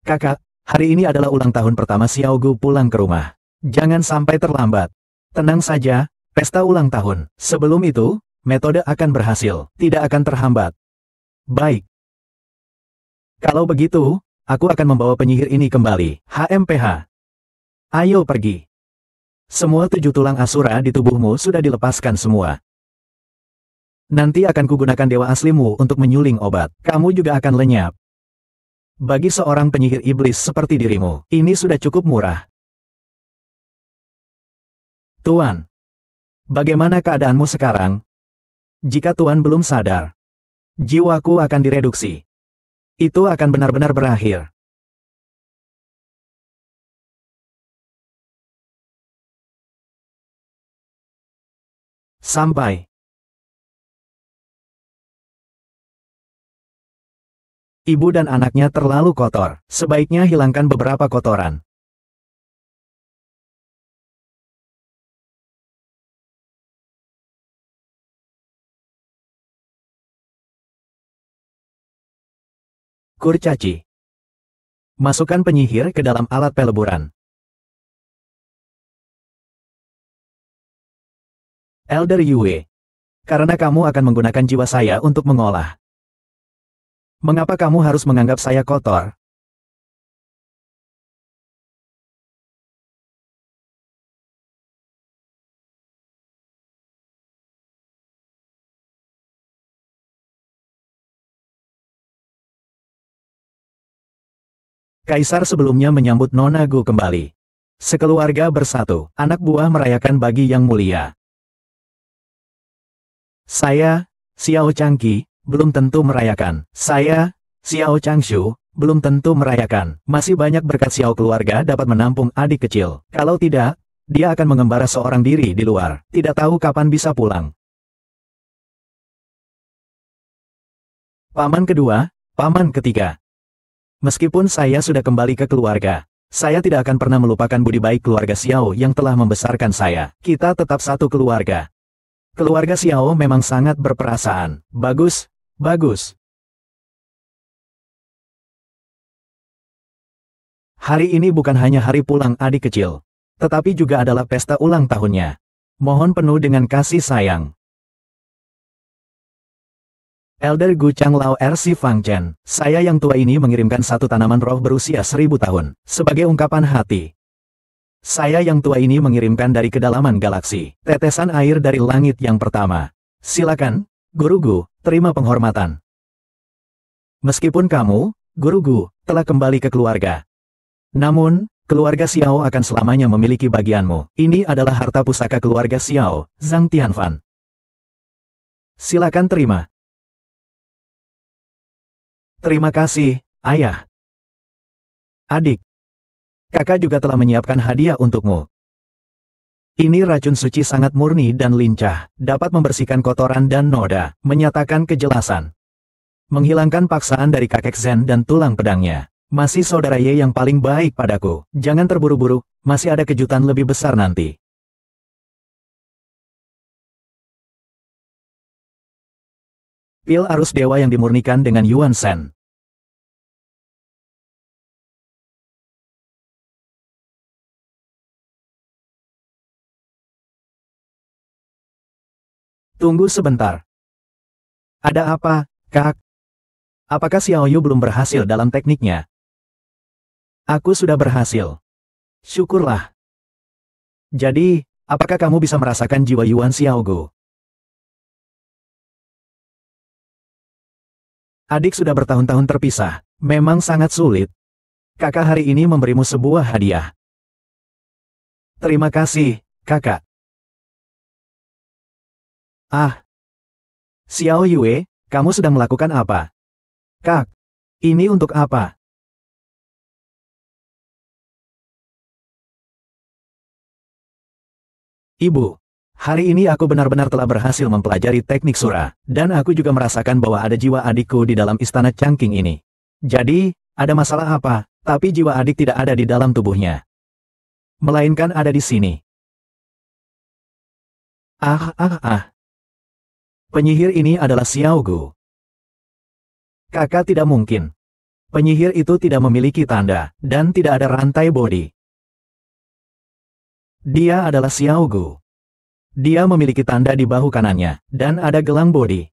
Kakak, hari ini adalah ulang tahun pertama Xiaogu pulang ke rumah. Jangan sampai terlambat. Tenang saja, pesta ulang tahun. Sebelum itu, metode akan berhasil, tidak akan terhambat. Baik. Kalau begitu, aku akan membawa penyihir ini kembali. HMPH. Ayo pergi. Semua 7 tulang asura di tubuhmu sudah dilepaskan semua. Nanti akan kugunakan dewa aslimu untuk menyuling obat. Kamu juga akan lenyap. Bagi seorang penyihir iblis seperti dirimu, ini sudah cukup murah. Tuan. Bagaimana keadaanmu sekarang? Jika Tuan belum sadar, jiwaku akan direduksi. Itu akan benar-benar berakhir. Sampai. Ibu dan anaknya terlalu kotor. Sebaiknya hilangkan beberapa kotoran. Kurcaci. Masukkan penyihir ke dalam alat peleburan. Elder Yue. Karena kamu akan menggunakan jiwa saya untuk mengolah. Mengapa kamu harus menganggap saya kotor? Kaisar sebelumnya menyambut Nona Gu kembali. Sekeluarga bersatu, anak buah merayakan bagi yang mulia. Saya, Xiao Changqi, belum tentu merayakan. Saya, Xiao Changshu, belum tentu merayakan. Masih banyak berkat Xiao keluarga dapat menampung adik kecil. Kalau tidak, dia akan mengembara seorang diri di luar. Tidak tahu kapan bisa pulang. Paman kedua, paman ketiga. Meskipun saya sudah kembali ke keluarga, saya tidak akan pernah melupakan budi baik keluarga Xiao yang telah membesarkan saya. Kita tetap satu keluarga. Keluarga Xiao memang sangat berperasaan. Bagus, bagus. Hari ini bukan hanya hari pulang adik kecil, tetapi juga adalah pesta ulang tahunnya. Mohon penuh dengan kasih sayang. Elder Gu Changlao RC Fang Chen, saya yang tua ini mengirimkan satu tanaman roh berusia 1000 tahun, sebagai ungkapan hati. Saya yang tua ini mengirimkan dari kedalaman galaksi, tetesan air dari langit yang pertama. Silakan, Guru Gu, terima penghormatan. Meskipun kamu, Guru Gu, telah kembali ke keluarga. Namun, keluarga Xiao akan selamanya memiliki bagianmu. Ini adalah harta pusaka keluarga Xiao, Zhang Tianfan. Silakan terima. Terima kasih, Ayah. Adik. Kakak juga telah menyiapkan hadiah untukmu. Ini racun suci sangat murni dan lincah, dapat membersihkan kotoran dan noda, menyatakan kejelasan. Menghilangkan paksaan dari kakek Zen dan tulang pedangnya. Masih saudara Ye yang paling baik padaku. Jangan terburu-buru, masih ada kejutan lebih besar nanti. Pil arus dewa yang dimurnikan dengan Yuan Shen. Tunggu sebentar. Ada apa, Kak? Apakah Xiao Yu belum berhasil dalam tekniknya? Aku sudah berhasil. Syukurlah. Jadi, apakah kamu bisa merasakan jiwa Yuan Xiao Gu? Adik sudah bertahun-tahun terpisah. Memang sangat sulit. Kakak hari ini memberimu sebuah hadiah. Terima kasih, kakak. Ah. Xiao Yue, kamu sedang melakukan apa? Kak, ini untuk apa? Ibu. Hari ini aku benar-benar telah berhasil mempelajari teknik sura, dan aku juga merasakan bahwa ada jiwa adikku di dalam istana Changqing ini. Jadi, ada masalah apa, tapi jiwa adik tidak ada di dalam tubuhnya. Melainkan ada di sini. Ah. Penyihir ini adalah Xiao Gu. Kakak tidak mungkin. Penyihir itu tidak memiliki tanda, dan tidak ada rantai bodi. Dia adalah Xiao Gu. Dia memiliki tanda di bahu kanannya, dan ada gelang bodi.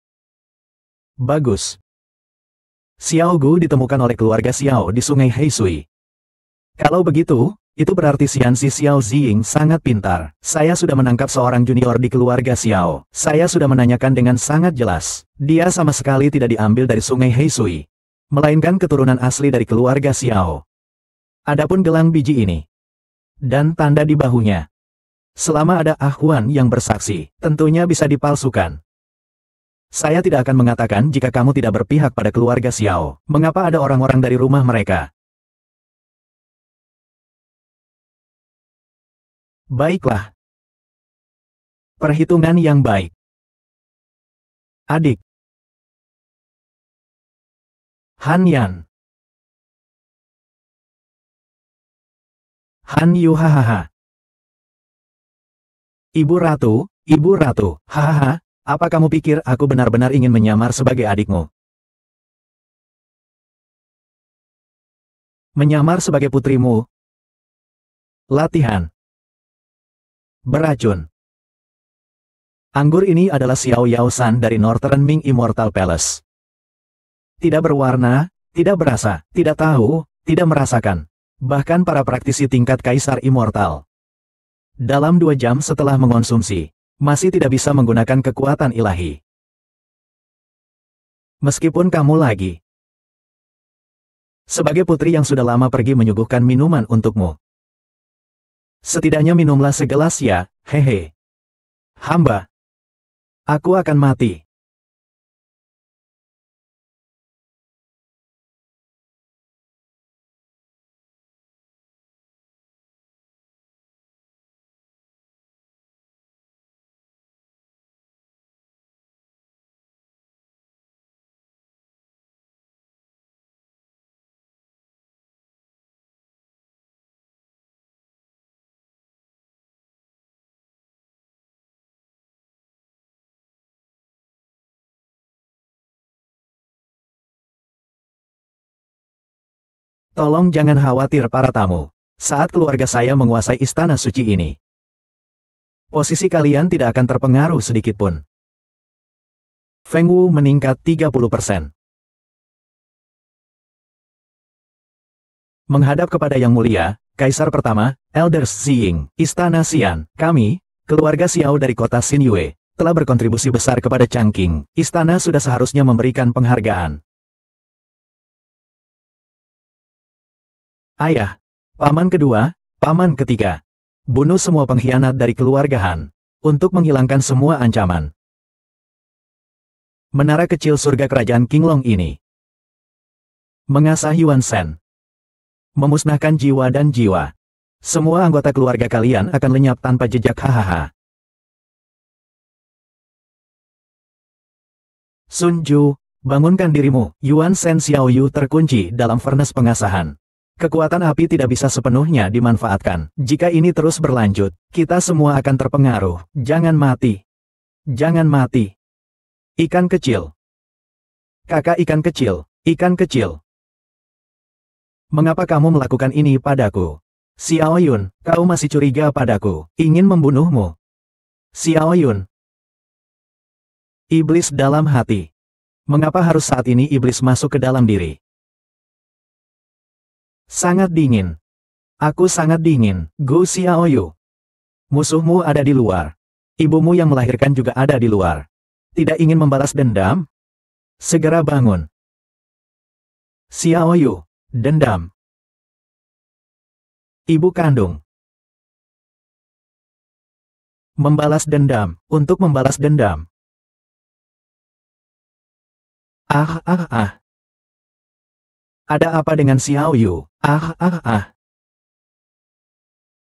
Bagus. Xiao Gu ditemukan oleh keluarga Xiao di sungai Heisui. Kalau begitu, itu berarti Xianxi Xiao Ziying sangat pintar. Saya sudah menangkap seorang junior di keluarga Xiao. Saya sudah menanyakan dengan sangat jelas. Dia sama sekali tidak diambil dari sungai Heisui, melainkan keturunan asli dari keluarga Xiao. Adapun gelang biji ini, dan tanda di bahunya, Selama ada Ahwan yang bersaksi, tentunya bisa dipalsukan. Saya tidak akan mengatakan jika kamu tidak berpihak pada keluarga Xiao. Mengapa ada orang-orang dari rumah mereka? Baiklah. Perhitungan yang baik. Adik. Han Yan. Han Yu hahaha. Ibu Ratu, hahaha, apa kamu pikir aku benar-benar ingin menyamar sebagai adikmu? Menyamar sebagai putrimu? Latihan. Beracun. Anggur ini adalah Xiao Yaosan dari Northern Ming Immortal Palace. Tidak berwarna, tidak berasa, tidak tahu, tidak merasakan. Bahkan para praktisi tingkat Kaisar Immortal. Dalam 2 jam setelah mengonsumsi, masih tidak bisa menggunakan kekuatan ilahi. Meskipun kamu lagi. Sebagai putri yang sudah lama pergi menyuguhkan minuman untukmu. Setidaknya minumlah segelas ya, hehe. Hamba. Aku akan mati. Tolong jangan khawatir para tamu. Saat keluarga saya menguasai istana suci ini, posisi kalian tidak akan terpengaruh sedikitpun. Feng Wu meningkat 30%. Menghadap kepada Yang Mulia, Kaisar Pertama, Elder Xiying, Istana Xian, kami, keluarga Xiao dari kota Xingyue, telah berkontribusi besar kepada Changqing. Istana sudah seharusnya memberikan penghargaan. Ayah, paman kedua, paman ketiga. Bunuh semua pengkhianat dari keluarga Han. Untuk menghilangkan semua ancaman. Menara kecil surga kerajaan Qinglong ini. Mengasah Yuan Shen. Memusnahkan jiwa dan jiwa. Semua anggota keluarga kalian akan lenyap tanpa jejak hahaha. Sun Ju, bangunkan dirimu. Yuan Shen Xiaoyu terkunci dalam furnace pengasahan. Kekuatan api tidak bisa sepenuhnya dimanfaatkan. Jika ini terus berlanjut, kita semua akan terpengaruh. Jangan mati. Jangan mati. Ikan kecil. Kakak ikan kecil. Ikan kecil. Mengapa kamu melakukan ini padaku? Xiao Yun, kau masih curiga padaku. Ingin membunuhmu. Xiao Yun. Iblis dalam hati. Mengapa harus saat ini iblis masuk ke dalam diri? Sangat dingin. Aku sangat dingin, Gu Xiaoyu. Musuhmu ada di luar. Ibumu yang melahirkan juga ada di luar. Tidak ingin membalas dendam? Segera bangun. Xiaoyu, dendam. Ibu kandung. Membalas dendam, untuk membalas dendam. Ah. Ada apa dengan Xiaoyu? Ah.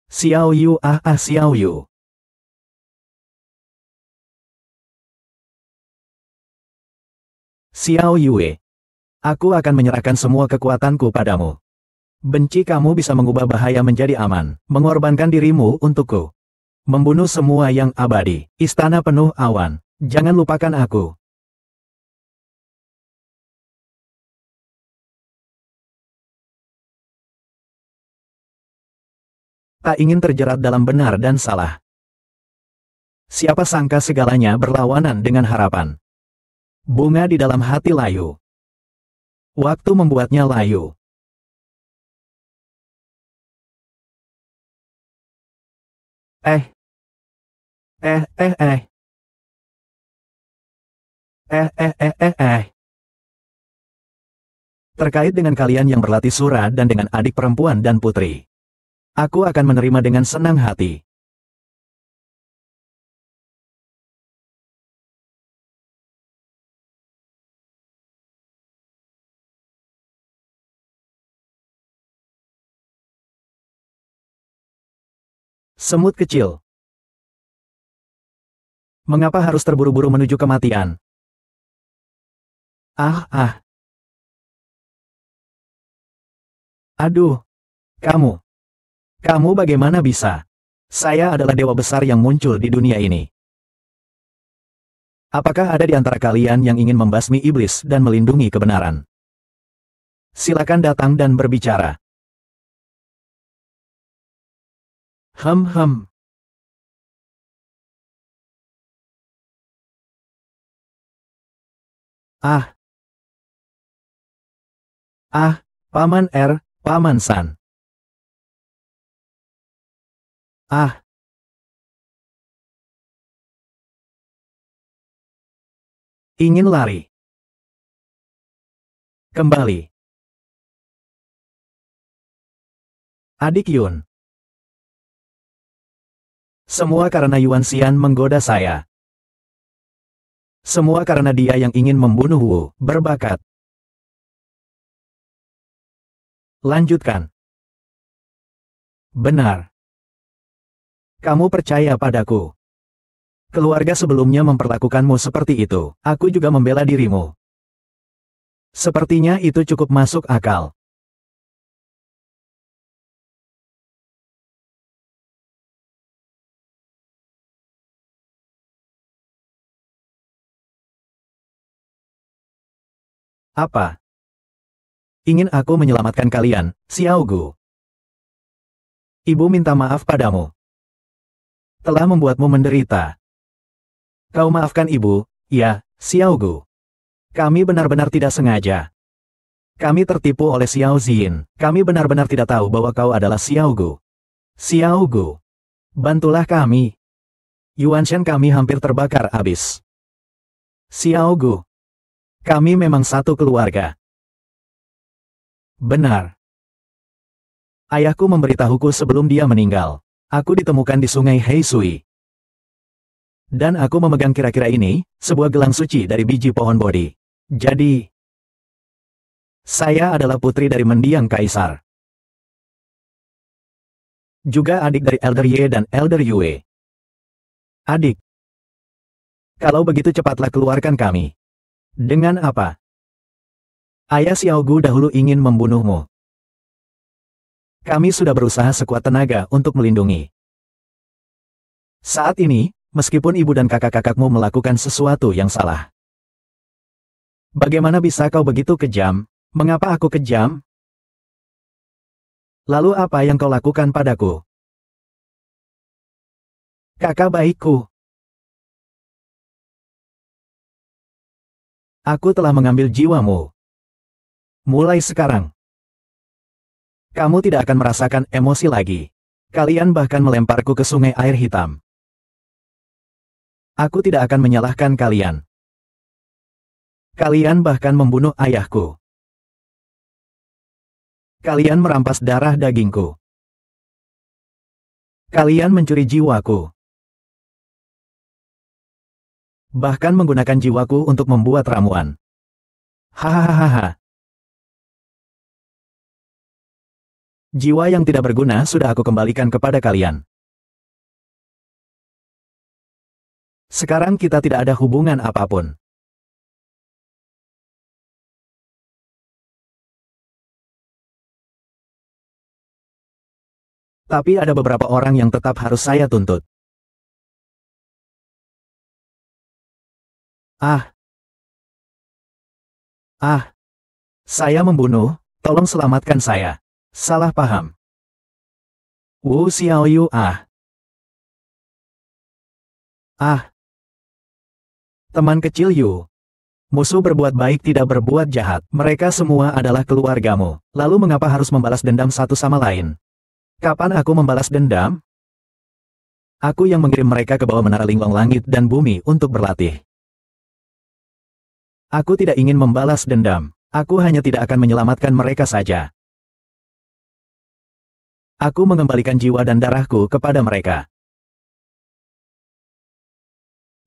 Xiaoyu, Xiaoyu. Xiaoyue. Aku akan menyerahkan semua kekuatanku padamu. Benci kamu bisa mengubah bahaya menjadi aman, mengorbankan dirimu untukku. Membunuh semua yang abadi, istana penuh awan. Jangan lupakan aku. Tak ingin terjerat dalam benar dan salah. Siapa sangka segalanya berlawanan dengan harapan. Bunga di dalam hati layu. Waktu membuatnya layu. Terkait dengan kalian yang berlatih surah dan dengan adik perempuan dan putri. Aku akan menerima dengan senang hati. Semut kecil. Mengapa harus terburu-buru menuju kematian? Ah. Aduh. Kamu. Kamu bagaimana bisa? Saya adalah dewa besar yang muncul di dunia ini. Apakah ada di antara kalian yang ingin membasmi iblis dan melindungi kebenaran? Silakan datang dan berbicara. Hem. Ah. Paman R, Paman San. Ah. Ingin lari. Kembali. Adik Yun. Semua karena Yuan Xian menggoda saya. Semua karena dia yang ingin membunuh Wu, berbakat. Lanjutkan. Benar. Kamu percaya padaku. Keluarga sebelumnya memperlakukanmu seperti itu. Aku juga membela dirimu. Sepertinya itu cukup masuk akal. Apa? Ingin aku menyelamatkan kalian, Xiao Gu. Ibu minta maaf padamu. Telah membuatmu menderita. Kau maafkan ibu, ya, Xiao Gu. Kami benar-benar tidak sengaja. Kami tertipu oleh Xiao Ziyin. Kami benar-benar tidak tahu bahwa kau adalah Xiao Gu. Xiao Gu. Bantulah kami. Yuanshan kami hampir terbakar habis. Xiao Gu. Kami memang satu keluarga. Benar. Ayahku memberitahuku sebelum dia meninggal. Aku ditemukan di sungai Heisui. Dan aku memegang kira-kira ini, sebuah gelang suci dari biji pohon Bodhi. Jadi, saya adalah putri dari mendiang kaisar. Juga adik dari Elder Ye dan Elder Yue. Adik. Kalau begitu cepatlah keluarkan kami. Dengan apa? Ayah Xiao Gu dahulu ingin membunuhmu. Kami sudah berusaha sekuat tenaga untuk melindungi. Saat ini, meskipun ibu dan kakak-kakakmu melakukan sesuatu yang salah. Bagaimana bisa kau begitu kejam? Mengapa aku kejam? Lalu apa yang kau lakukan padaku? Kakak baikku. Aku telah mengambil jiwamu. Mulai sekarang, kamu tidak akan merasakan emosi lagi. Kalian bahkan melemparku ke sungai air hitam. Aku tidak akan menyalahkan kalian. Kalian bahkan membunuh ayahku. Kalian merampas darah dagingku. Kalian mencuri jiwaku. Bahkan menggunakan jiwaku untuk membuat ramuan. Hahaha. Jiwa yang tidak berguna sudah aku kembalikan kepada kalian. Sekarang kita tidak ada hubungan apapun. Tapi ada beberapa orang yang tetap harus saya tuntut. Saya membunuh, tolong selamatkan saya. Salah paham. Wu Xiaoyu Teman kecil Yu. Musuh berbuat baik tidak berbuat jahat. Mereka semua adalah keluargamu. Lalu mengapa harus membalas dendam satu sama lain? Kapan aku membalas dendam? Aku yang mengirim mereka ke bawah menara Linglong langit dan bumi untuk berlatih. Aku tidak ingin membalas dendam. Aku hanya tidak akan menyelamatkan mereka saja. Aku mengembalikan jiwa dan darahku kepada mereka.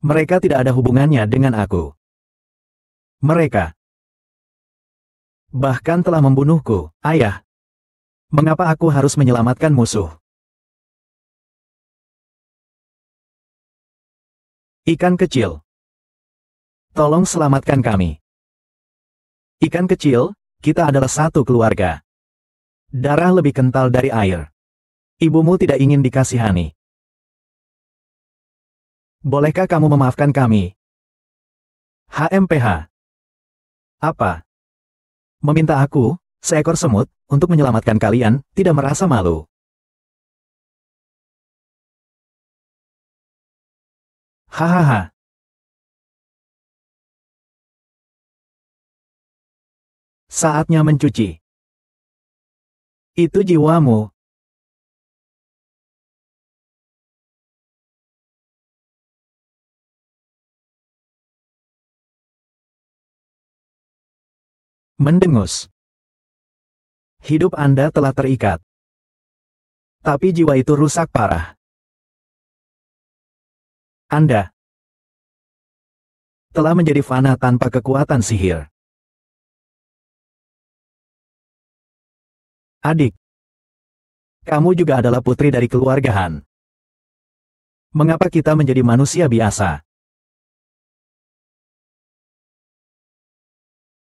Mereka tidak ada hubungannya dengan aku. Mereka bahkan telah membunuhku, ayah. Mengapa aku harus menyelamatkan musuh? Ikan kecil. Tolong selamatkan kami. Ikan kecil, kita adalah satu keluarga. Darah lebih kental dari air. Ibumu tidak ingin dikasihani. Bolehkah kamu memaafkan kami? HMPH. Apa? Meminta aku, seekor semut, untuk menyelamatkan kalian, tidak merasa malu. Hahaha. Saatnya mencuci. Itu jiwamu. Mendengus. Hidup Anda telah terikat. Tapi jiwa itu rusak parah. Anda telah menjadi fana tanpa kekuatan sihir. Adik, kamu juga adalah putri dari keluarga Han. Mengapa kita menjadi manusia biasa?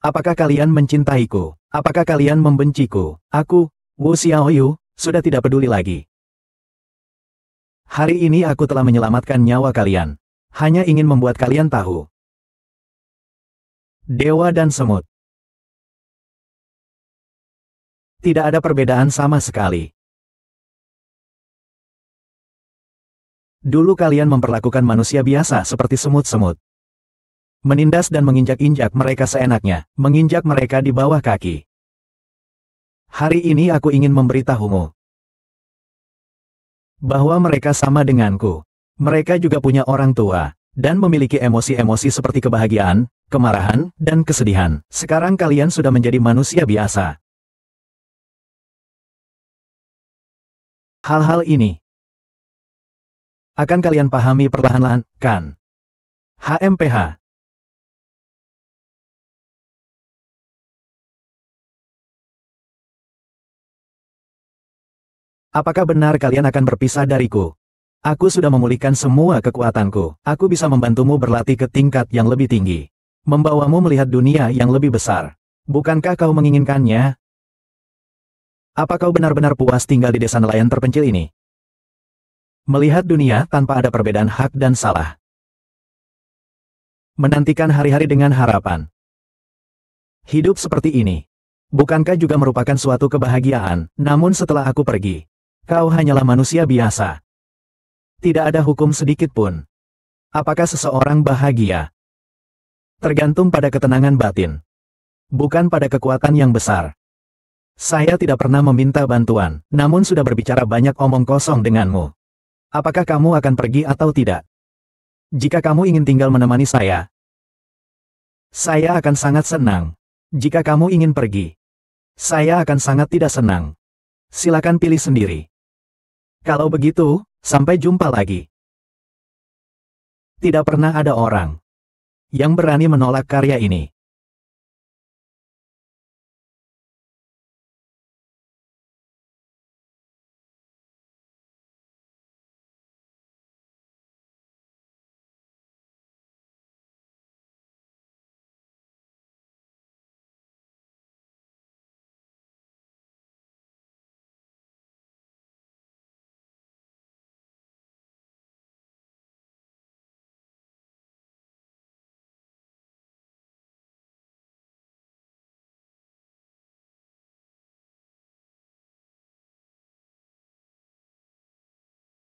Apakah kalian mencintaiku? Apakah kalian membenciku? Aku, Wu Xiaoyu, sudah tidak peduli lagi. Hari ini aku telah menyelamatkan nyawa kalian. Hanya ingin membuat kalian tahu. Dewa dan semut. Tidak ada perbedaan sama sekali. Dulu kalian memperlakukan manusia biasa seperti semut-semut. Menindas dan menginjak-injak mereka seenaknya, menginjak mereka di bawah kaki. Hari ini aku ingin memberitahumu bahwa mereka sama denganku. Mereka juga punya orang tua, dan memiliki emosi-emosi seperti kebahagiaan, kemarahan, dan kesedihan. Sekarang kalian sudah menjadi manusia biasa. Hal-hal ini akan kalian pahami perlahan-lahan, kan? HMPH. Apakah benar kalian akan berpisah dariku? Aku sudah memulihkan semua kekuatanku. Aku bisa membantumu berlatih ke tingkat yang lebih tinggi. Membawamu melihat dunia yang lebih besar. Bukankah kau menginginkannya? Apa kau benar-benar puas tinggal di desa nelayan terpencil ini? Melihat dunia tanpa ada perbedaan hak dan salah. Menantikan hari-hari dengan harapan. Hidup seperti ini. Bukankah juga merupakan suatu kebahagiaan? Namun setelah aku pergi, kau hanyalah manusia biasa. Tidak ada hukum sedikit pun. Apakah seseorang bahagia? Tergantung pada ketenangan batin. Bukan pada kekuatan yang besar. Saya tidak pernah meminta bantuan, namun sudah berbicara banyak omong kosong denganmu. Apakah kamu akan pergi atau tidak? Jika kamu ingin tinggal menemani saya akan sangat senang. Jika kamu ingin pergi, saya akan sangat tidak senang. Silakan pilih sendiri. Kalau begitu, sampai jumpa lagi. Tidak pernah ada orang yang berani menolak karya ini.